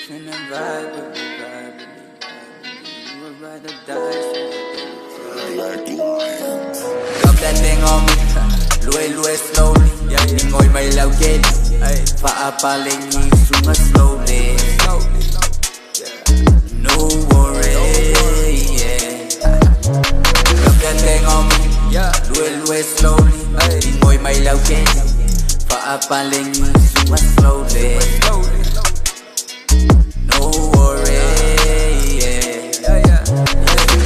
tryna vibe with me, you would rather die. Drop that thing on me, lue slowly. Ngồi mày lao game, pha paling suma slowly. No worry, drop that thing on me, lue slowly. Ngồi mày lao game, pha paling suma slowly. No worry,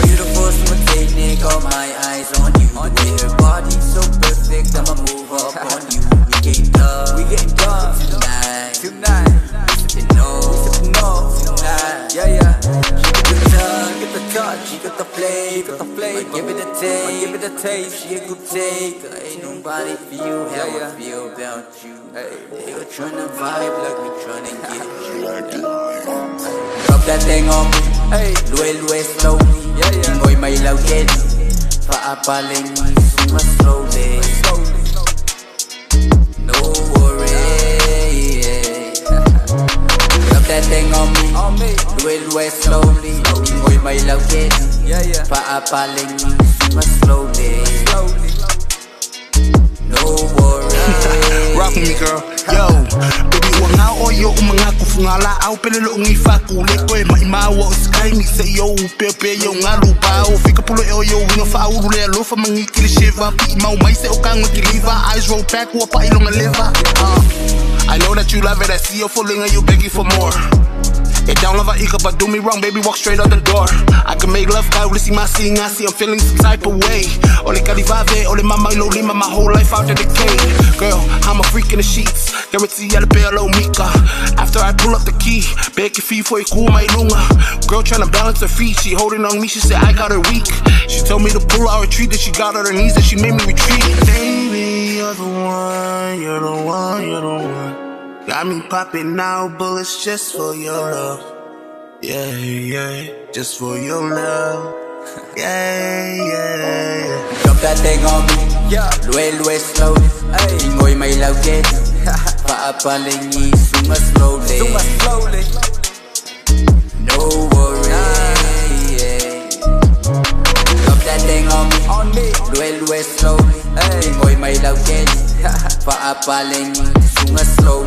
beautiful spontaneous, got my eyes on you. The way her body's so perfect, I'ma move up on you. We getting done tonight. We sippin' no tonight. She get the touch, she got the flavor. Give it a taste, she a good taker. Ain't nobody feel how I feel about you. They were tryna vibe like we tryna get you. Drop that thing on me, lue slowly. Ngồi mày lao game, pha paling suma slowly. No worry, drop that thing on me, lue slowly. Ngồi mày lao game, pha paling suma slowly. No worry. Rock with me, girl. Yo, baby, wanga o yo umanga kufungala au pelelo ngifa kule kwe maima wa OSKK mi say yo pepe yo ngalu ba o fika pulo yo winga fa urule lo fa mangikili shiva pi mau mai se okanga kiliva eyes roll back wa pa ilonga liver. I know that you love it, I see you falling and you begging for more. It don't love a but do me wrong, baby, walk straight out the door. I can make love, God, see my scene, I see I'm feeling some type of way. Ole kalivave, ole mama lima, my whole life out to decay. Girl, I'm a freak in the sheets, guarantee ya the pelo mika. After I pull up the key, beg your feet for you cool my lunga. Girl tryna balance her feet, she holding on me, she said I got her weak. She told me to pull out her retreat, that she got on her knees, and she made me retreat. Baby, you're the one, you're the one, you're the one. Got me popping now, bullets just for your love. Yeah, just for your love. Yeah. Drop that thing on me, lue slowly. Ngồi mày lao game, pha paling suma slowly. No worry, drop that thing on me, lue slowly. Ngồi mày lao game, pha paling suma slowly.